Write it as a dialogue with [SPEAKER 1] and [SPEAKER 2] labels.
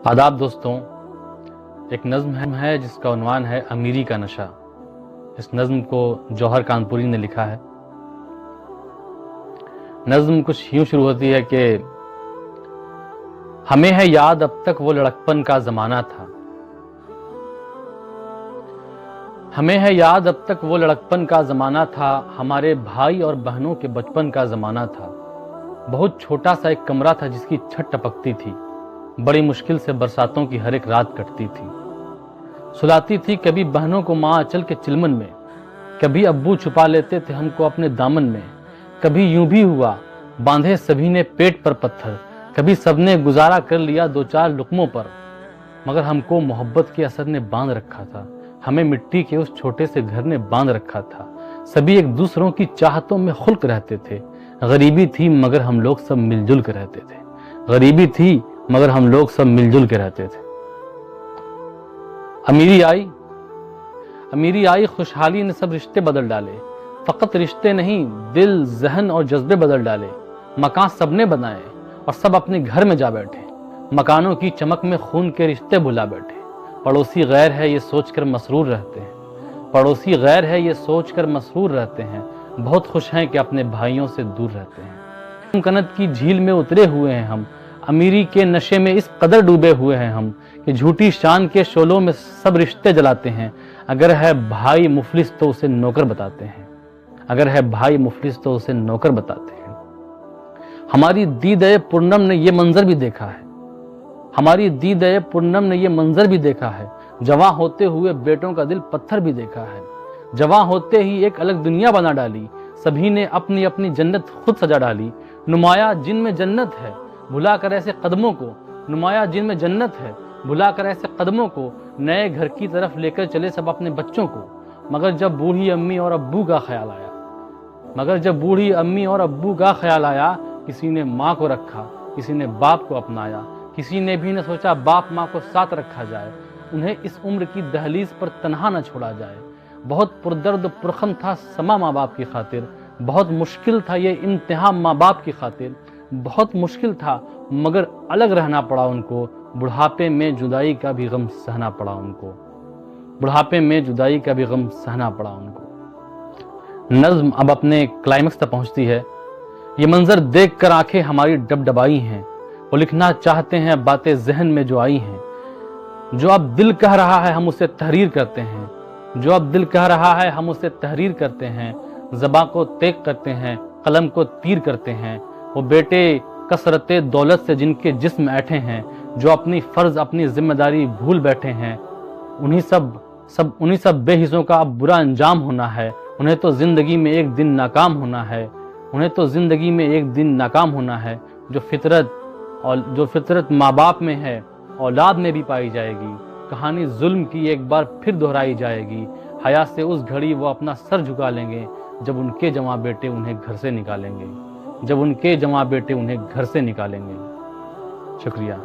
[SPEAKER 1] आदाब दोस्तों, एक नज़्म है जिसका उन्वान है अमीरी का नशा। इस नज़्म को जौहर कानपुरी ने लिखा है। नज़्म कुछ यूं शुरू होती है कि हमें है याद अब तक वो लड़कपन का ज़माना था। हमें है याद अब तक वो लड़कपन का ज़माना था, हमारे भाई और बहनों के बचपन का ज़माना था। बहुत छोटा सा एक कमरा था जिसकी छत टपकती थी, बड़ी मुश्किल से बरसातों की हर एक रात कटती थी। सुलाती थी कभी बहनों को माँ चल के चिलमन में, कभी अब्बू छुपा लेते थे हमको अपने दामन में। कभी यूं भी हुआ बांधे सभी ने पेट पर पत्थर, कभी सबने गुजारा कर लिया दो चार लुकमों पर, मगर हमको मोहब्बत के असर ने बांध रखा था, हमें मिट्टी के उस छोटे से घर ने बांध रखा था। सभी एक दूसरों की चाहतों में खुल्क रहते थे। गरीबी थी मगर हम लोग सब मिलजुल के रहते थे। गरीबी थी मगर हम लोग सब मिलजुल के रहते थे। अमीरी आई खुशहाली ने सब रिश्ते बदल डाले। फकत रिश्ते नहीं, दिल, जहन और जज्बे बदल डाले। मकान सबने बनाए और सब अपने घर में जा बैठे। मकानों की चमक में खून के रिश्ते भुला बैठे। पड़ोसी गैर है ये सोचकर मसरूर रहते हैं। पड़ोसी गैर है ये सोचकर मसरूर रहते हैं। बहुत खुश हैं कि अपने भाइयों से दूर रहते हैं। कनत की झील में उतरे हुए हैं हम, अमीरी के नशे में इस कदर डूबे हुए हैं हम कि झूठी शान के शोलों में सब रिश्ते जलाते हैं। अगर है भाई मुफलिस तो उसे नौकर बताते हैं। अगर है भाई मुफलिस तो उसे नौकर बताते हैं। हमारी दीद-ए पूनम ने ये मंजर भी देखा है। हमारी दीद-ए पूनम ने ये मंजर भी देखा है। जवां होते हुए बेटों का दिल पत्थर भी देखा है। जवां होते ही एक अलग दुनिया बना डाली। सभी ने अपनी अपनी जन्नत खुद सजा डाली। नुमाया जिनमें जन्नत है भुला कर ऐसे कदमों को, नुमाया जिनमें जन्नत है भुला कर ऐसे कदमों को, नए घर की तरफ लेकर चले सब अपने बच्चों को। मगर जब बूढ़ी अम्मी और अब्बू का ख्याल आया, मगर जब बूढ़ी अम्मी और अब्बू का ख्याल आया, किसी ने माँ को रखा, किसी ने बाप को अपनाया। किसी ने भी न सोचा बाप माँ को साथ रखा जाए, उन्हें इस उम्र की दहलीज पर तन्हा न छोड़ा जाए। बहुत पुरदर्द पुरखम था समा माँ बाप की खातिर, बहुत मुश्किल था ये इम्तिहान माँ बाप की खातिर। बहुत मुश्किल था मगर अलग रहना पड़ा उनको। बुढ़ापे में जुदाई का भी गम सहना पड़ा उनको। बुढ़ापे में जुदाई का भी गम सहना पड़ा उनको। नज़्म अब अपने क्लाइमेक्स तक पहुंचती है। ये मंजर देख कर आंखें हमारी डबडबाई हैं। वो लिखना चाहते हैं बातें जहन में जो आई हैं। जो अब दिल कह रहा है हम उसे तहरीर करते हैं। जो अब दिल कह रहा है हम उसे तहरीर करते हैं। ज़बां को तेग करते हैं, कलम को तीर करते हैं। वो बेटे कसरते दौलत से जिनके जिस्म ऐठे हैं, जो अपनी फर्ज अपनी जिम्मेदारी भूल बैठे हैं, उन्हीं सब बेहिस्सों का अब बुरा अंजाम होना है। उन्हें तो जिंदगी में एक दिन नाकाम होना है। उन्हें तो जिंदगी में एक दिन नाकाम होना है। जो फितरत माँ बाप में है औलाद में भी पाई जाएगी। कहानी जुल्म की एक बार फिर दोहराई जाएगी। हया से उस घड़ी वो अपना सर झुका लेंगे जब उनके जवां बेटे उन्हें घर से निकालेंगे। जब उनके जवां बेटे उन्हें घर से निकालेंगे। शुक्रिया।